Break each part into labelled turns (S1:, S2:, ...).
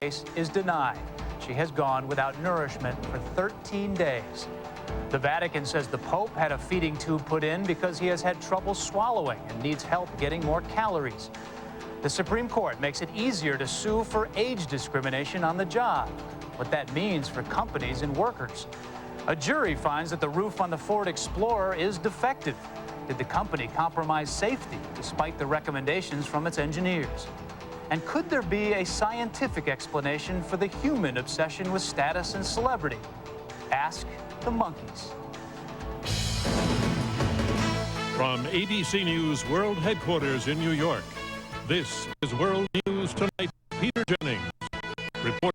S1: case is denied. She has gone without nourishment for 13 days. The Vatican says the Pope had a feeding tube put in because he has had trouble swallowing and needs help getting more calories. The Supreme Court makes it easier to sue for age discrimination on the job. What that means for companies and workers. A jury finds that the roof on the Ford Explorer is defective. Did the company compromise safety despite the recommendations from its engineers? And could there be a scientific explanation for the human obsession with status and celebrity? Ask the monkeys.
S2: From ABC News World Headquarters in New York, this is World News Tonight. Peter Jennings reporting.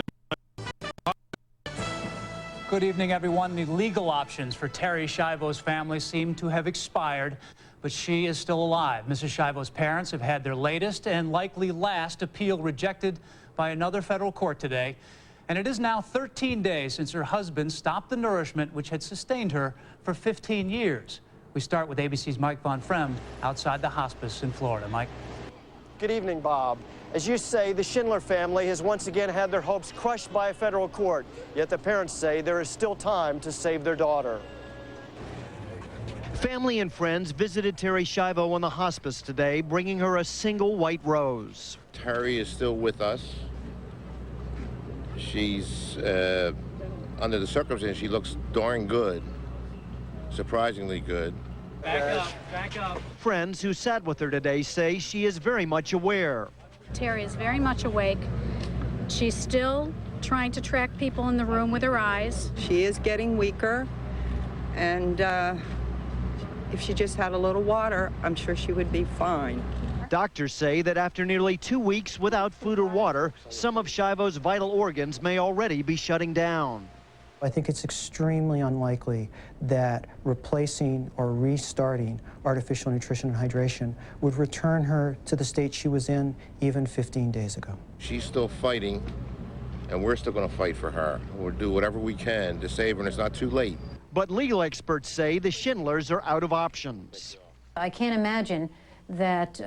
S1: Good evening, everyone. The legal options for Terri Schiavo's family seem to have expired, but she is still alive. Mrs. Schiavo's parents have had their latest and likely last appeal rejected by another federal court today. And it is now 13 days since her husband stopped the nourishment which had sustained her for 15 years. We start with ABC's Mike Von Fremd outside the hospice in Florida. Mike.
S3: Good evening, Bob. As you say, the Schindler family has once again had their hopes crushed by a federal court. Yet the parents say there is still time to save their daughter.
S4: Family and friends visited Terri Schiavo on the hospice today, bringing her a single white rose.
S5: Terri is still with us. She's, under the circumstances, she looks darn good, surprisingly good.
S1: Back up.
S4: Friends who sat with her today say she is very much aware.
S6: Terri is very much awake. She's still trying to track people in the room with her eyes.
S7: She is getting weaker, and if she just had a little water, I'm sure she would be fine.
S4: Doctors say that after nearly 2 weeks without food or water, some of Schiavo's vital organs may already be shutting down.
S8: I think it's extremely unlikely that replacing or restarting artificial nutrition and hydration would return her to the state she was in even 15 days ago.
S5: She's still fighting, and we're still going to fight for her. We'll do whatever we can to save her, and it's not too late.
S4: But legal experts say the Schindlers are out of options.
S9: I can't imagine that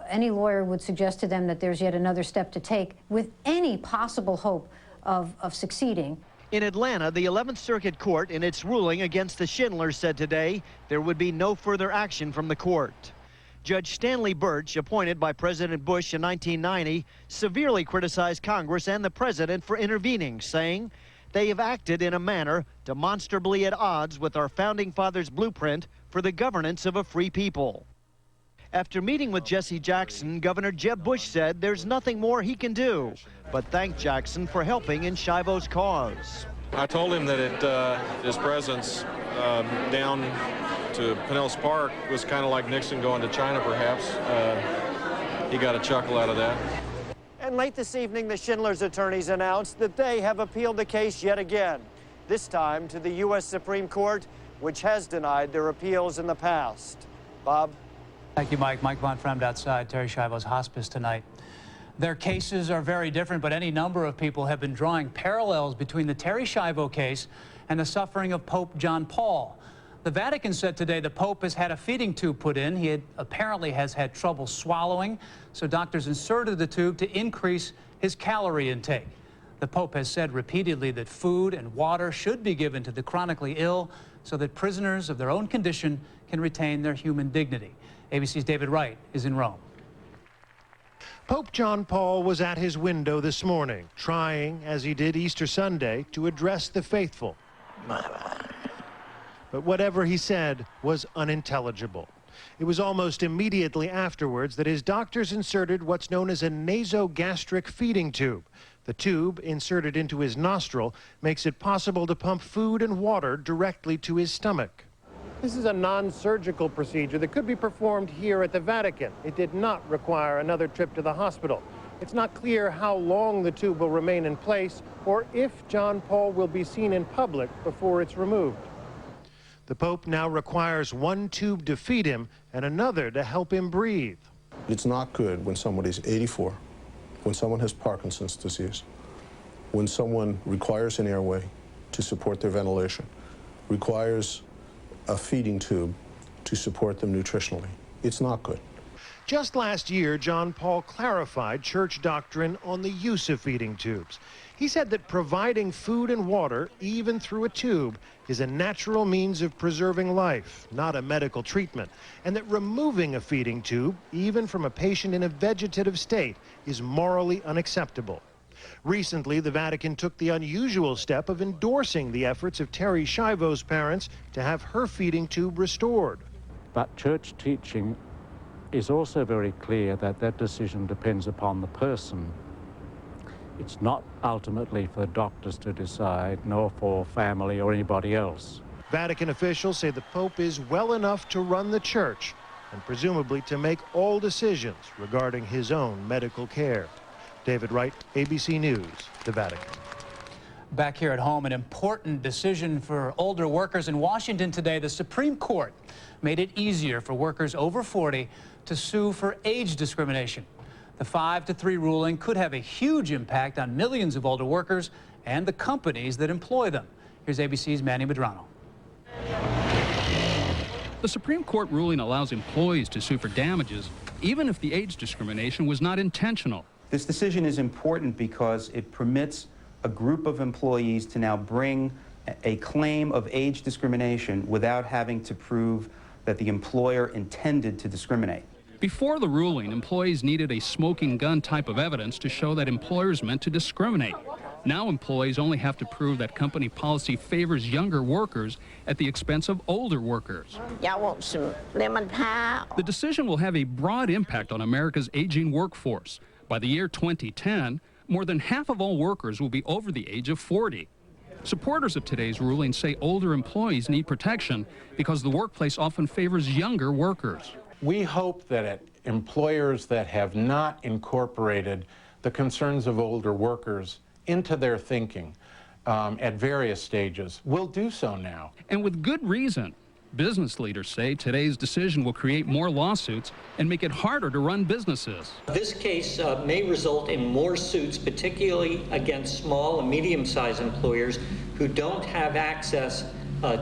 S9: any lawyer would suggest to them that there's yet another step to take with any possible hope of succeeding.
S4: In Atlanta, the 11th Circuit Court, in its ruling against the Schindlers, said today there would be no further action from the court. Judge Stanley Birch, appointed by President Bush in 1990, severely criticized Congress and the president for intervening, saying they have acted in a manner demonstrably at odds with our founding fathers' blueprint for the governance of a free people. After meeting with Jesse Jackson, Governor Jeb Bush said there's nothing more he can do, but thanked Jackson for helping in Schiavo's cause.
S10: I told him that his presence down to Pinellas Park was kind of like Nixon going to China, perhaps. He got a chuckle out of that.
S3: And late this evening, the Schindler's attorneys announced that they have appealed the case yet again, this time to the U.S. Supreme Court, which has denied their appeals in the past. Bob?
S1: Thank you, Mike. Mike Von Fremd outside Terri Schiavo's hospice tonight. Their cases are very different, but any number of people have been drawing parallels between the Terri Schiavo case and the suffering of Pope John Paul. The Vatican said today the Pope has had a feeding tube put in. He apparently has had trouble swallowing, so doctors inserted the tube to increase his calorie intake. The Pope has said repeatedly that food and water should be given to the chronically ill so that prisoners of their own condition can retain their human dignity. ABC's David Wright is in Rome.
S11: Pope John Paul was at his window this morning, trying, as he did Easter Sunday, to address the faithful. But whatever he said was unintelligible. It was almost immediately afterwards that his doctors inserted what's known as a nasogastric feeding tube. The tube, inserted into his nostril, makes it possible to pump food and water directly to his stomach. This is a non-surgical procedure that could be performed here at the Vatican. It did not require another trip to the hospital. It's not clear how long the tube will remain in place or if John Paul will be seen in public before it's removed. The Pope now requires one tube to feed him and another to help him breathe.
S12: It's not good when somebody's 84, when someone has Parkinson's disease, when someone requires an airway to support their ventilation, requires a feeding tube to support them nutritionally. It's not good.
S11: Just last year, John Paul clarified church doctrine on the use of feeding tubes. He said that providing food and water, even through a tube, is a natural means of preserving life, not a medical treatment, and that removing a feeding tube, even from a patient in a vegetative state, is morally unacceptable. Recently, the Vatican took the unusual step of endorsing the efforts of Terry Schiavo's parents to have her feeding tube restored.
S13: But church teaching is also very clear that that decision depends upon the person. It's not ultimately for doctors to decide, nor for family or anybody else.
S11: Vatican officials say the Pope is well enough to run the church and presumably to make all decisions regarding his own medical care. David Wright, ABC News, the Vatican.
S1: Back here at home, an important decision for older workers in Washington today. The Supreme Court made it easier for workers over 40 to sue for age discrimination. The 5-3 ruling could have a huge impact on millions of older workers and the companies that employ them. Here's ABC's Manny Medrano.
S14: The Supreme Court ruling allows employees to sue for damages, even if the age discrimination was not intentional.
S15: This decision is important because it permits a group of employees to now bring a claim of age discrimination without having to prove that the employer intended to discriminate.
S14: Before the ruling, employees needed a smoking gun type of evidence to show that employers meant to discriminate. Now employees only have to prove that company policy favors younger workers at the expense of older workers. The decision will have a broad impact on America's aging workforce. By the year 2010, more than half of all workers will be over the age of 40. Supporters of today's ruling say older employees need protection because the workplace often favors younger workers.
S16: We hope that employers that have not incorporated the concerns of older workers into their thinking at various stages will do so now.
S14: And with good reason. Business leaders say today's decision will create more lawsuits and make it harder to run businesses.
S17: This case may result in more suits, particularly against small and medium-sized employers who don't have access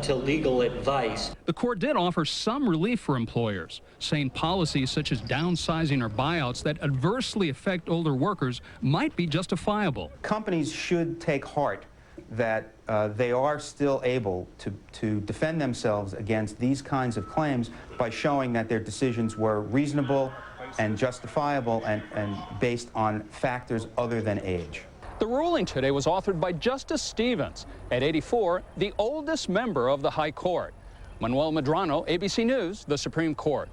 S17: to legal advice.
S14: The court did offer some relief for employers, saying policies such as downsizing or buyouts that adversely affect older workers might be justifiable.
S15: Companies should take heart that they are still able to defend themselves against these kinds of claims by showing that their decisions were reasonable and justifiable and based on factors other than age.
S14: The ruling today was authored by Justice Stevens, at 84, the oldest member of the High Court. Manuel Medrano, ABC News, the Supreme Court.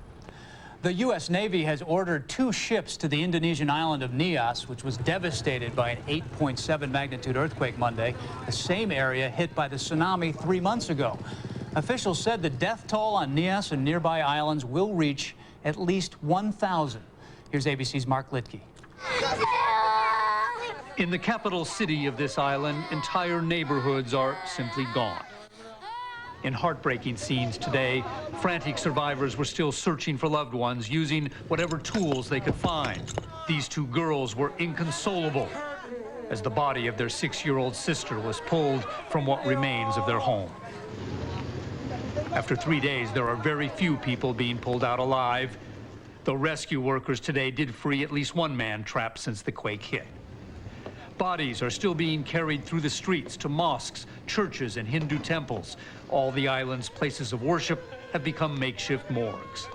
S1: The U.S. Navy has ordered 2 ships to the Indonesian island of Nias, which was devastated by an 8.7 magnitude earthquake Monday, the same area hit by the tsunami 3 months ago. Officials said the death toll on Nias and nearby islands will reach at least 1,000. Here's ABC's Mark Litke.
S18: In the capital city of this island, entire neighborhoods are simply gone. In heartbreaking scenes today, frantic survivors were still searching for loved ones using whatever tools they could find. These 2 girls were inconsolable as the body of their 6-year-old sister was pulled from what remains of their home. After 3 days, there are very few people being pulled out alive, though rescue workers today did free at least 1 man trapped since the quake hit. Bodies are still being carried through the streets to mosques, churches, and Hindu temples. All the island's places of worship have become makeshift morgues.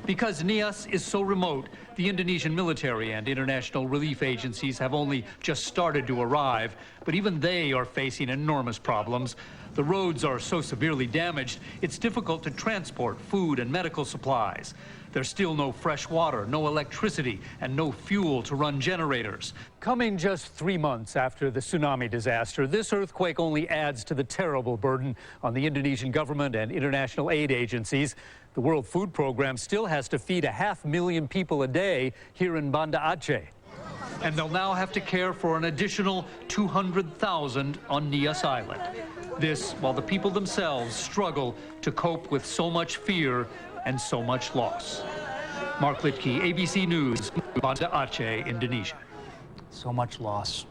S18: Because Nias is so remote, the Indonesian military and international relief agencies have only just started to arrive, but even they are facing enormous problems. The roads are so severely damaged, it's difficult to transport food and medical supplies. There's still no fresh water, no electricity, and no fuel to run generators. Coming just 3 months after the tsunami disaster, this earthquake only adds to the terrible burden on the Indonesian government and international aid agencies. The World Food Program still has to feed 500,000 people a day here in Banda Aceh. And they'll now have to care for an additional 200,000 on Nias Island. This while the people themselves struggle to cope with so much fear and so much loss. Mark Litke, ABC News, Banda Aceh, Indonesia.
S1: So much loss.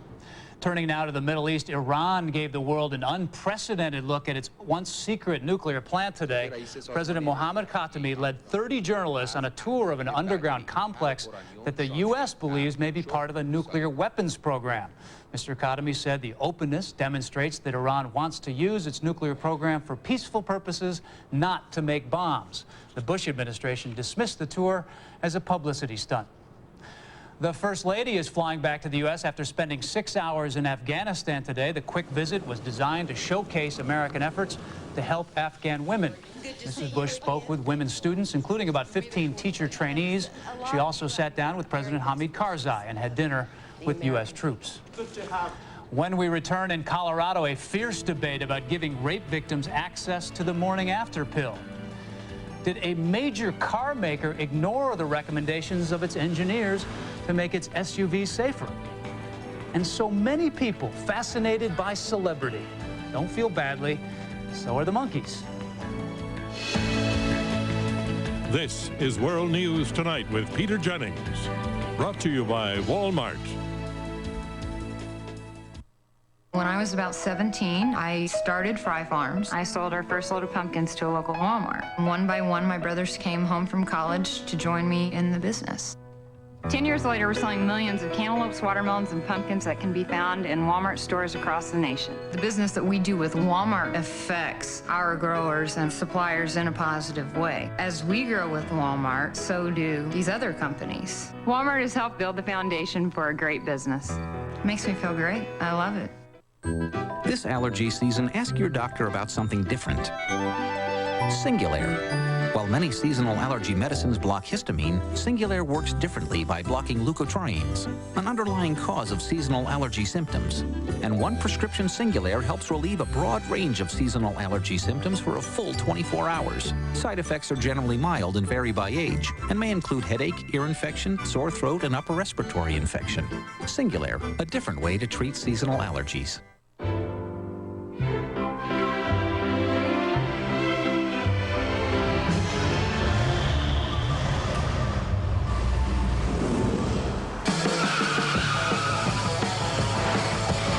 S1: Turning now to the Middle East, Iran gave the world an unprecedented look at its once secret nuclear plant today. President Mohammad Khatami led 30 journalists on a tour of an underground complex that the U.S. believes may be part of a nuclear weapons program. Mr. Khatami said the openness demonstrates that Iran wants to use its nuclear program for peaceful purposes, not to make bombs. The Bush administration dismissed the tour as a publicity stunt. The First Lady is flying back to the U.S. after spending 6 hours in Afghanistan today. The quick visit was designed to showcase American efforts to help Afghan women. Mrs. Bush spoke with women students, including about 15 teacher trainees. She also sat down with President Hamid Karzai and had dinner with U.S. troops. When we return in Colorado, a fierce debate about giving rape victims access to the morning after pill. Did a major car maker ignore the recommendations of its engineers to make its SUVs safer? And so many people fascinated by celebrity. Don't feel badly, so are the monkeys.
S2: This is World News Tonight with Peter Jennings. Brought to you by Walmart.
S19: When I was about 17, I started Fry Farms. I sold our first load of pumpkins to a local Walmart. One by one, my brothers came home from college to join me in the business. 10 years later, we're selling millions of cantaloupes, watermelons, and pumpkins that can be found in Walmart stores across the nation. The business that we do with Walmart affects our growers and suppliers in a positive way. As we grow with Walmart, so do these other companies. Walmart has helped build the foundation for a great business. It makes me feel great. I love it.
S20: This allergy season, ask your doctor about something different. Singulair. While many seasonal allergy medicines block histamine, Singulair works differently by blocking leukotrienes, an underlying cause of seasonal allergy symptoms. And one prescription Singulair helps relieve a broad range of seasonal allergy symptoms for a full 24 hours. Side effects are generally mild and vary by age, and may include headache, ear infection, sore throat, and upper respiratory infection. Singulair, a different way to treat seasonal allergies.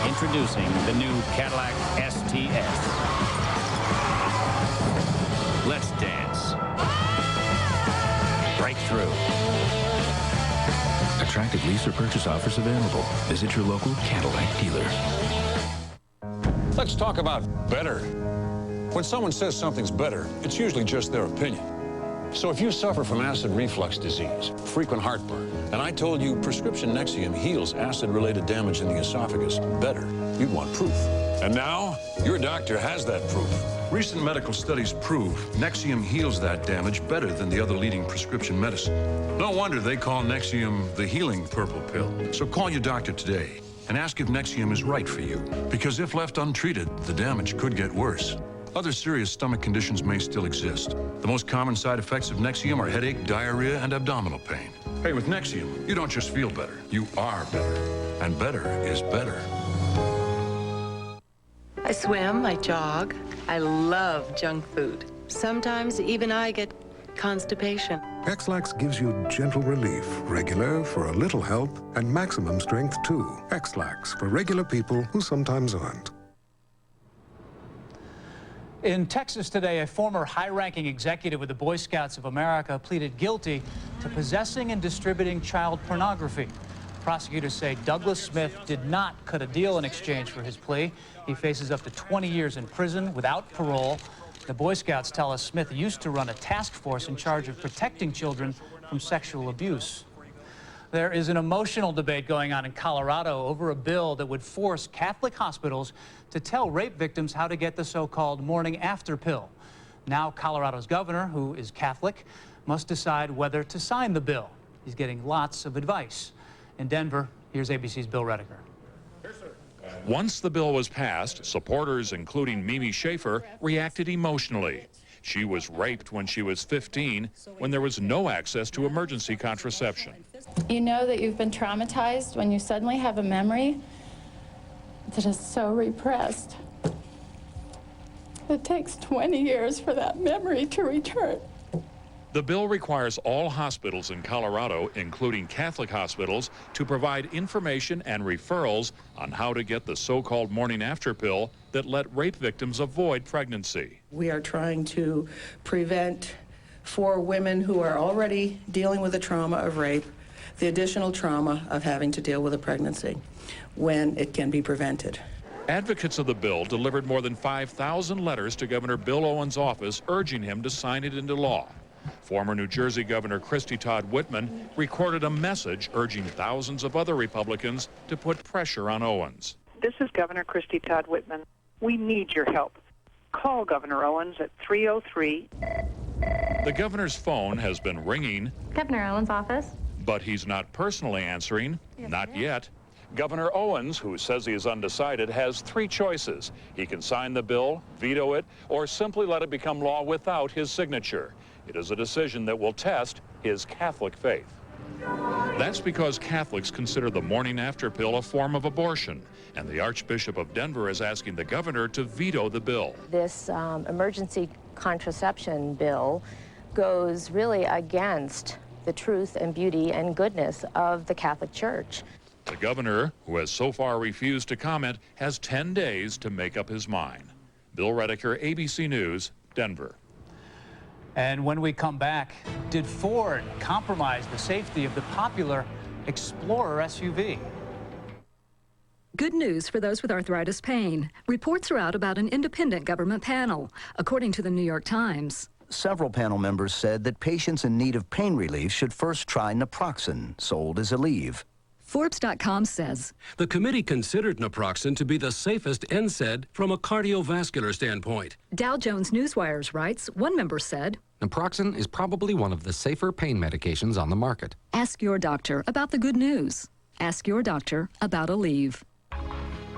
S21: Introducing the new Cadillac STS. Let's dance. Break through.
S22: Attractive lease or purchase offers available. Visit your local Cadillac dealer.
S23: Let's talk about better. When someone says something's better, it's usually just their opinion. So if you suffer from acid reflux disease, frequent heartburn, and I told you prescription Nexium heals acid-related damage in the esophagus better, you'd want proof. And now, your doctor has that proof.
S24: Recent medical studies prove Nexium heals that damage better than the other leading prescription medicine. No wonder they call Nexium the healing purple pill. So call your doctor today and ask if Nexium is right for you. Because if left untreated, the damage could get worse. Other serious stomach conditions may still exist. The most common side effects of Nexium are headache, diarrhea, and abdominal pain. Hey, with Nexium, you don't just feel better, you are better. And better is better.
S25: I swim, I jog. I love junk food. Sometimes even I get constipation.
S26: X-Lax gives you gentle relief, regular for a little help, and maximum strength too. X-Lax for regular people who sometimes aren't.
S1: In Texas today, a former high-ranking executive with the Boy Scouts of America pleaded guilty to possessing and distributing child pornography. Prosecutors say Douglas Smith did not cut a deal in exchange for his plea. He faces up to 20 years in prison without parole. The Boy Scouts tell us Smith used to run a task force in charge of protecting children from sexual abuse. There is an emotional debate going on in Colorado over a bill that would force Catholic hospitals to tell rape victims how to get the so-called morning after pill. Now Colorado's governor, who is Catholic, must decide whether to sign the bill. He's getting lots of advice. In Denver, here's ABC's Bill Rediger.
S27: Once the bill was passed, supporters, including Mimi Schaefer, reacted emotionally. She was raped when she was 15, when there was no access to emergency contraception.
S28: You know that you've been traumatized when you suddenly have a memory that is so repressed. It takes 20 years for that memory to return.
S27: The bill requires all hospitals in Colorado, including Catholic hospitals, to provide information and referrals on how to get the so-called morning after pill that let rape victims avoid pregnancy.
S3: We are trying to prevent, for women who are already dealing with the trauma of rape, the additional trauma of having to deal with a pregnancy when it can be prevented.
S27: Advocates of the bill delivered more than 5,000 letters to Governor Bill Owens' office urging him to sign it into law. Former New Jersey Governor Christy Todd Whitman recorded a message urging thousands of other Republicans to put pressure on Owens.
S4: This is Governor Christy Todd Whitman. We need your help. Call Governor Owens at 303.
S27: The governor's phone has been ringing.
S28: Governor Owens' office.
S27: But he's not personally answering. Not yet. Governor Owens, who says he is undecided, has three choices. He can sign the bill, veto it, or simply let it become law without his signature. It is a decision that will test his Catholic faith. That's because Catholics consider the morning after pill a form of abortion, and the Archbishop of Denver is asking the governor to veto the bill.
S5: This emergency contraception bill goes really against the truth and beauty and goodness of the Catholic Church.
S27: The governor, who has so far refused to comment, has 10 days to make up his mind. Bill Redeker, ABC News, Denver.
S1: And when we come back, did Ford compromise the safety of the popular Explorer SUV?
S6: Good news for those with arthritis pain. Reports are out about an independent government panel, according to the New York Times.
S7: Several panel members said that patients in need of pain relief should first try naproxen, sold as Aleve.
S6: Forbes.com says
S8: the committee considered naproxen to be the safest NSAID from a cardiovascular standpoint.
S6: Dow Jones Newswires writes, one member said,
S9: naproxen is probably one of the safer pain medications on the market.
S6: Ask your doctor about the good news. Ask your doctor about Aleve.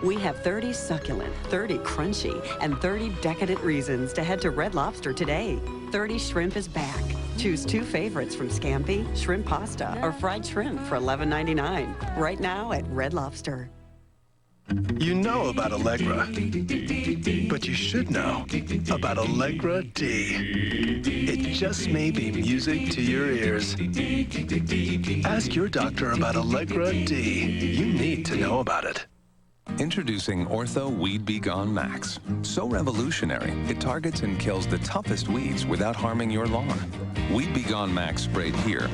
S10: We have 30 succulent, 30 crunchy, and 30 decadent reasons to head to Red Lobster today. 30 shrimp is back. Choose two favorites from scampi, shrimp pasta, or fried shrimp for $11.99. Right now at Red Lobster.
S29: You know about Allegra, but you should know about Allegra D. It just may be music to your ears. Ask your doctor about Allegra D. You need to know about it.
S30: Introducing Ortho Weed B Gone Max. So revolutionary, it targets and kills the toughest weeds without harming your lawn. Weed B Gone Max sprayed here.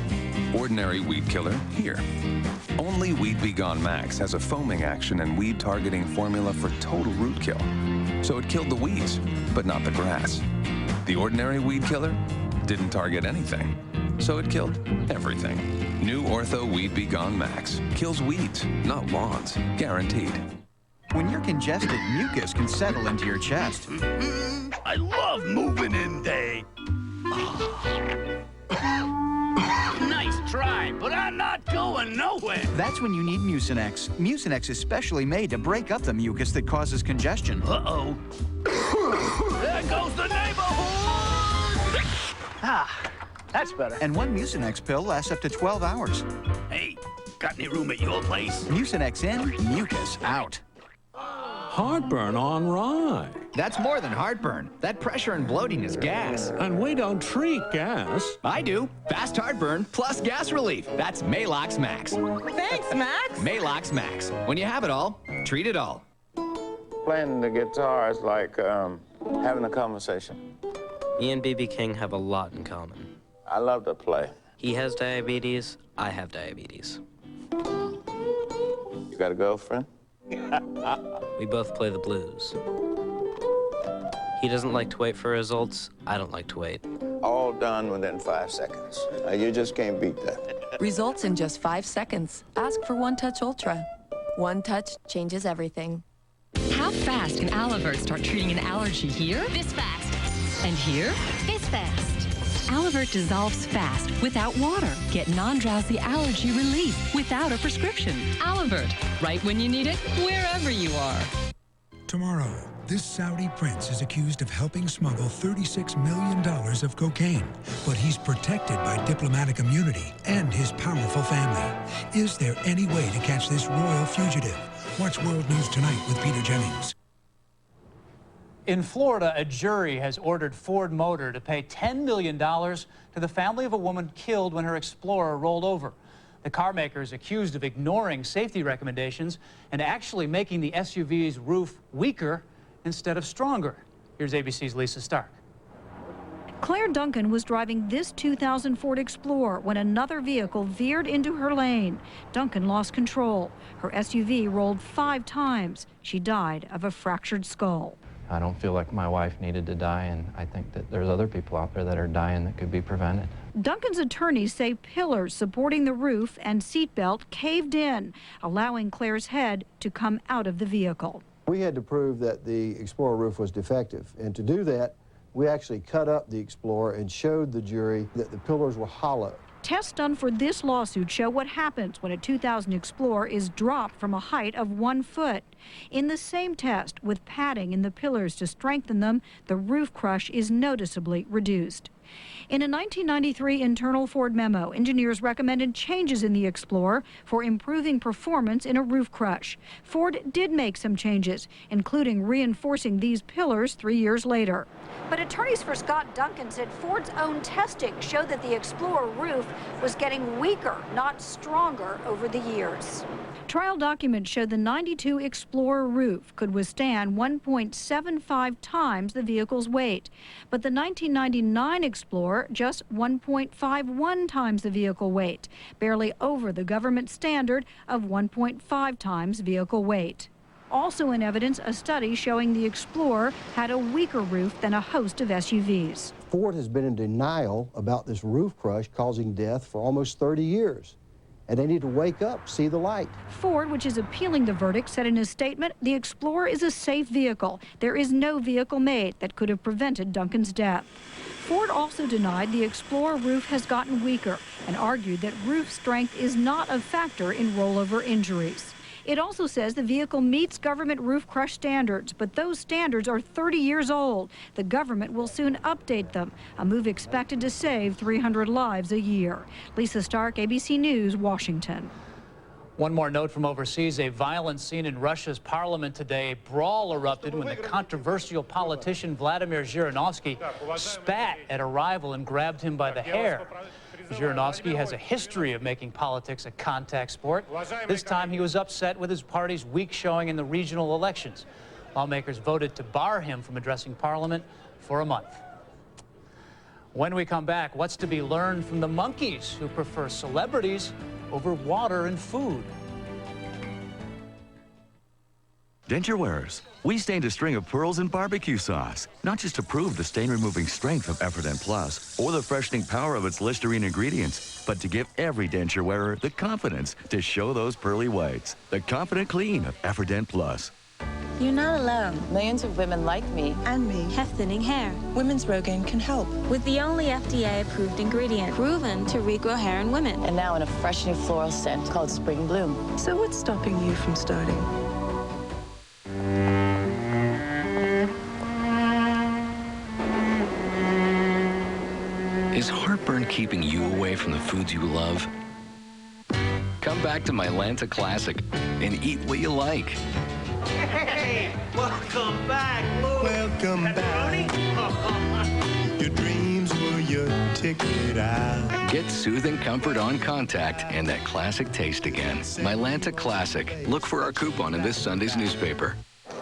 S30: Ordinary weed killer here. Only Weed B Gone Max has a foaming action and weed targeting formula for total root kill. So it killed the weeds, but not the grass. The ordinary weed killer didn't target anything. So it killed everything. New Ortho Weed B Gone Max. Kills weeds, not lawns. Guaranteed.
S31: When you're congested, mucus can settle into your chest.
S32: I love moving in day. Nice try, but I'm not going nowhere.
S31: That's when you need Mucinex. Mucinex is specially made to break up the mucus that causes congestion.
S32: Uh-oh. There goes the neighborhood!
S31: That's better. And one Mucinex pill lasts up to 12 hours.
S32: Hey, got any room at your place?
S31: Mucinex in, mucus out.
S8: Heartburn on rye.
S31: That's more than heartburn. That pressure and bloating is gas.
S8: And we don't treat gas.
S31: I do. Fast heartburn plus gas relief. That's Maalox Max.
S25: Thanks, Max.
S31: Maalox Max. When you have it all, treat it all.
S33: Playing the guitar is like having a conversation.
S34: Me and B.B. King have a lot in common.
S33: I love to play.
S34: He has diabetes, I have diabetes.
S33: You got a girlfriend?
S34: We both play the blues. He doesn't like to wait for results, I don't like to wait.
S33: All done within 5 seconds. You just can't beat that.
S35: Results in just 5 seconds. Ask for One Touch Ultra. One touch changes everything.
S36: How fast can Alivert start treating an allergy here?
S37: This fast.
S36: And here?
S37: This fast.
S36: Alivert dissolves fast, without water. Get non-drowsy allergy relief without a prescription. Alivert, right when you need it, wherever you are.
S38: Tomorrow, this Saudi prince is accused of helping smuggle $36 million of cocaine, but he's protected by diplomatic immunity and his powerful family. Is there any way to catch this royal fugitive? Watch World News Tonight with Peter Jennings.
S1: In Florida, a jury has ordered Ford Motor to pay $10 million to the family of a woman killed when her Explorer rolled over. The car maker is accused of ignoring safety recommendations and actually making the SUV's roof weaker instead of stronger. Here's ABC's Lisa Stark.
S2: Claire Duncan was driving this 2000 Ford Explorer when another vehicle veered into her lane. Duncan lost control. Her SUV rolled 5 times. She died of a fractured skull.
S3: I don't feel like my wife needed to die, and I think that there's other people out there that are dying that could be prevented.
S2: Duncan's attorneys say pillars supporting the roof and seatbelt caved in, allowing Claire's head to come out of the vehicle.
S4: We had to prove that the Explorer roof was defective, and to do that, we actually cut up the Explorer and showed the jury that the pillars were hollow.
S2: Tests done for this lawsuit show what happens when a 2000 Explorer is dropped from a height of 1 foot. In the same test, with padding in the pillars to strengthen them, the roof crush is noticeably reduced. In a 1993 internal Ford memo, engineers recommended changes in the Explorer for improving performance in a roof crush. Ford did make some changes, including reinforcing these pillars 3 years later. But attorneys for Scott Duncan said Ford's own testing showed that the Explorer roof was getting weaker, not stronger, over the years. Trial documents showed the 92 Explorer roof could withstand 1.75 times the vehicle's weight, but the 1999 Explorer just 1.51 times the vehicle weight, barely over the government standard of 1.5 times vehicle weight. Also in evidence, a study showing the Explorer had a weaker roof than a host of SUVs.
S4: Ford has been in denial about this roof crush causing death for almost 30 years. And they need to wake up, see the light.
S2: Ford, which is appealing the verdict, said in a statement, the Explorer is a safe vehicle. There is no vehicle made that could have prevented Duncan's death. Ford also denied the Explorer roof has gotten weaker and argued that roof strength is not a factor in rollover injuries. It also says the vehicle meets government roof crush standards, but those standards are 30 years old. The government will soon update them, a move expected to save 300 lives a year. Lisa Stark, ABC News, Washington.
S1: One more note from overseas. A violent scene in Russia's parliament today. A brawl erupted when the controversial politician Vladimir Zhirinovsky spat at a rival and grabbed him by the hair. Zhirinovsky has a history of making politics a contact sport. This time he was upset with his party's weak showing in the regional elections. Lawmakers voted to bar him from addressing Parliament for a month. When we come back, what's to be learned from the monkeys who prefer celebrities over water and food?
S11: Denture wearers, we stained a string of pearls in barbecue sauce, not just to prove the stain-removing strength of Efferdent Plus or the freshening power of its Listerine ingredients, but to give every denture wearer the confidence to show those pearly whites. The confident clean of Efferdent Plus.
S12: You're not alone. Millions of women like me and me have thinning hair. Women's Rogaine can help with the only FDA-approved ingredient proven to regrow hair in women. And now in a fresh new floral scent called Spring Bloom. So what's stopping you from starting?
S13: Is heartburn keeping you away from the foods you love? Come back to Mylanta Classic and eat what you like.
S14: Hey, welcome back, Lou.
S2: Welcome
S14: back.
S2: Your dreams were your ticket out.
S13: Get soothing comfort on contact and that classic taste again. Mylanta Classic. Look for our coupon in this Sunday's newspaper.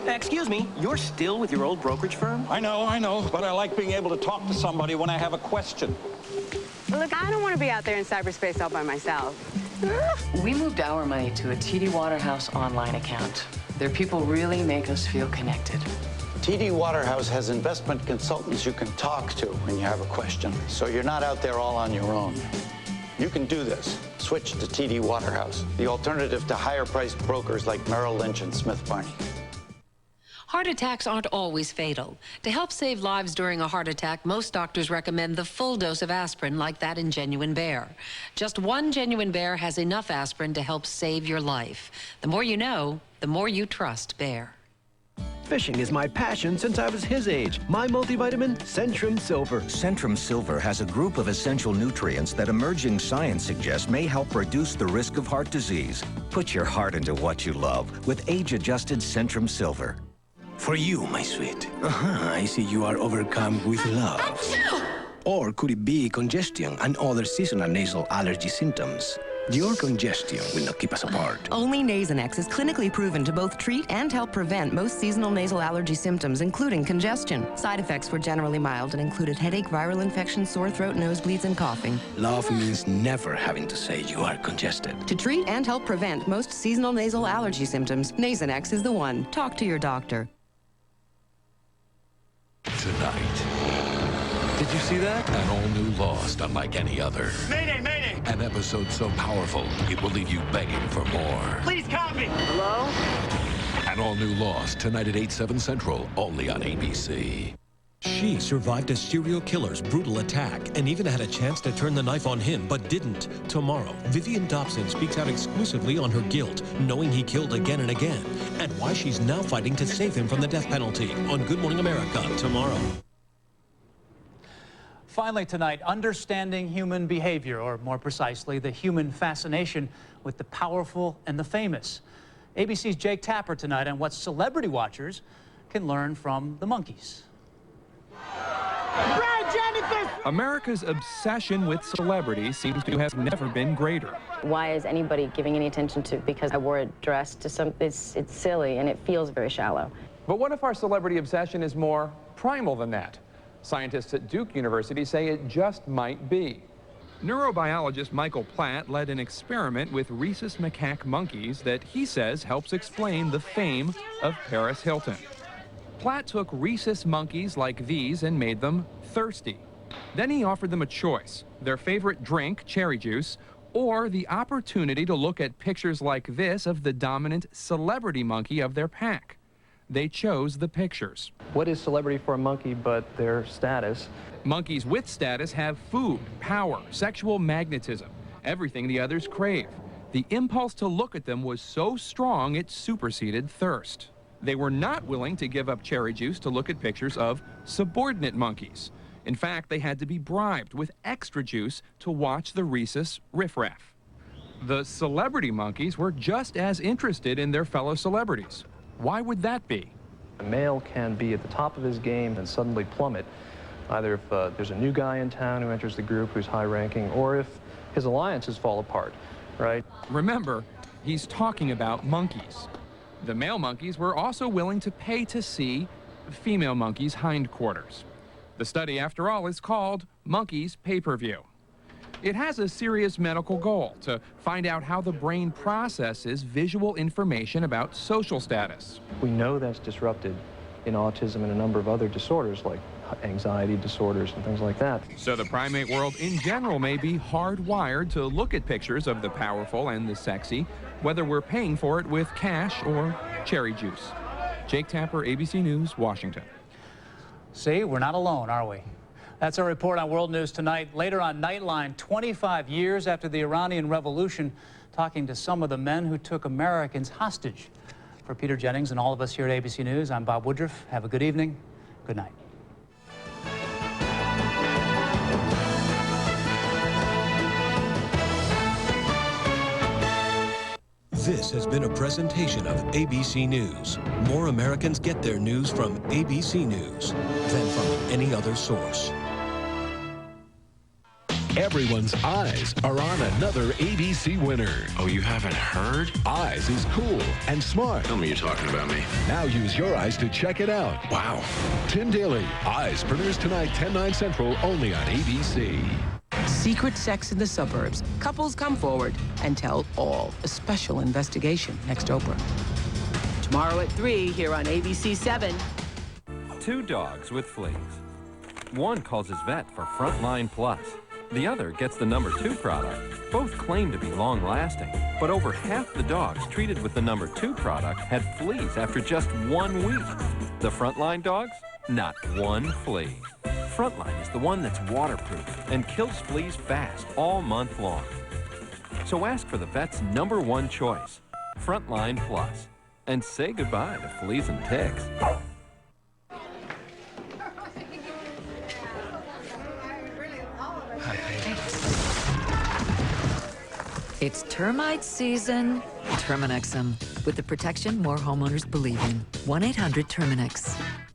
S15: Excuse me, you're still with your old brokerage firm?
S16: I know, but I like being able to talk to somebody when I have a question.
S17: Look, I don't want to be out there in cyberspace all by myself.
S18: We moved our money to a TD Waterhouse online account. Their people really make us feel connected.
S19: TD Waterhouse has investment consultants you can talk to when you have a question, so you're not out there all on your own. You can do this. Switch to TD Waterhouse, the alternative to higher-priced brokers like Merrill Lynch and Smith Barney.
S20: Heart attacks aren't always fatal. To help save lives during a heart attack, most doctors recommend the full dose of aspirin like that in Genuine Bear. Just one Genuine Bear has enough aspirin to help save your life. The more you know, the more you trust Bear.
S21: Fishing is my passion since I was his age. My multivitamin, Centrum Silver.
S7: Centrum Silver has a group of essential nutrients that emerging science suggests may help reduce the risk of heart disease. Put your heart into what you love with age-adjusted Centrum Silver.
S21: For you, my sweet. I see you are overcome with love. Or could it be congestion and other seasonal nasal allergy symptoms? Your congestion will not keep us apart.
S5: Only Nasonex is clinically proven to both treat and help prevent most seasonal nasal allergy symptoms, including congestion. Side effects were generally mild and included headache, viral infection, sore throat, nosebleeds, and coughing.
S21: Love means never having to say you are congested.
S5: To treat and help prevent most seasonal nasal allergy symptoms, Nasonex is the one. Talk to your doctor.
S6: Tonight. Did you see that? An all-new Lost, unlike any other.
S14: Mayday, mayday!
S6: An episode so powerful, it will leave you begging for more.
S14: Please copy! Hello?
S6: An all-new Lost, tonight at 8/7 Central, only on ABC.
S8: She survived a serial killer's brutal attack and even had a chance to turn the knife on him, but didn't. Tomorrow, Vivian Dobson speaks out exclusively on her guilt, knowing he killed again and again, and why she's now fighting to save him from the death penalty on Good Morning America tomorrow.
S1: Finally tonight, understanding human behavior, or more precisely, the human fascination with the powerful and the famous. ABC's Jake Tapper tonight on what celebrity watchers can learn from the monkeys.
S9: America's obsession with celebrity seems to have never been greater.
S10: Why is anybody giving any attention to because I wore a dress to some, it's silly and it feels very shallow.
S9: But what if our celebrity obsession is more primal than that? Scientists at Duke University say it just might be. Neurobiologist Michael Platt led an experiment with rhesus macaque monkeys that he says helps explain the fame of Paris Hilton. Platt took rhesus monkeys like these and made them thirsty. Then he offered them a choice, their favorite drink, cherry juice, or the opportunity to look at pictures like this of the dominant celebrity monkey of their pack. They chose the pictures.
S3: What is celebrity for a monkey but their status?
S9: Monkeys with status have food, power, sexual magnetism, everything the others crave. The impulse to look at them was so strong it superseded thirst. They were not willing to give up cherry juice to look at pictures of subordinate monkeys. In fact, they had to be bribed with extra juice to watch the rhesus riffraff. The celebrity monkeys were just as interested in their fellow celebrities. Why would that be?
S3: A male can be at the top of his game and suddenly plummet, either if there's a new guy in town who enters the group who's high-ranking, or if his alliances fall apart, right?
S9: Remember, he's talking about monkeys. The male monkeys were also willing to pay to see female monkeys' hindquarters. The study, after all, is called Monkeys Pay-Per-View. It has a serious medical goal to find out how the brain processes visual information about social status.
S3: We know that's disrupted in autism and a number of other disorders like anxiety disorders and things like that.
S9: So the primate world in general may be hardwired to look at pictures of the powerful and the sexy, whether we're paying for it with cash or cherry juice. Jake Tapper, ABC News, Washington.
S1: See, we're not alone, are we? That's our report on World News Tonight. Later on Nightline, 25 years after the Iranian Revolution, talking to some of the men who took Americans hostage. For Peter Jennings and all of us here at ABC News, I'm Bob Woodruff. Have a good evening. Good night.
S8: This has been a presentation of ABC News. More Americans get their news from ABC News than from any other source.
S6: Everyone's eyes are on another ABC winner.
S13: Oh, you haven't heard?
S6: Eyes is cool and smart.
S13: Tell me you're talking about me.
S6: Now use your eyes to check it out.
S13: Wow.
S6: Tim Daly, Eyes, premieres tonight, 10/9 Central, only on ABC.
S18: Secret sex in the suburbs. Couples come forward and tell all. A special investigation next Oprah. Tomorrow at 3 here on ABC 7.
S22: 2 dogs with fleas. One calls his vet for Frontline Plus. The other gets the #2 product. Both claim to be long-lasting, but over half the dogs treated with the #2 product had fleas after just 1 week. The Frontline dogs? Not one flea. Frontline is the one that's waterproof and kills fleas fast all month long. So ask for the vet's #1 choice, Frontline Plus, and say goodbye to fleas and ticks.
S23: It's termite season. Terminix 'em.
S4: with the protection more homeowners believe in. 1-800-TERMINX.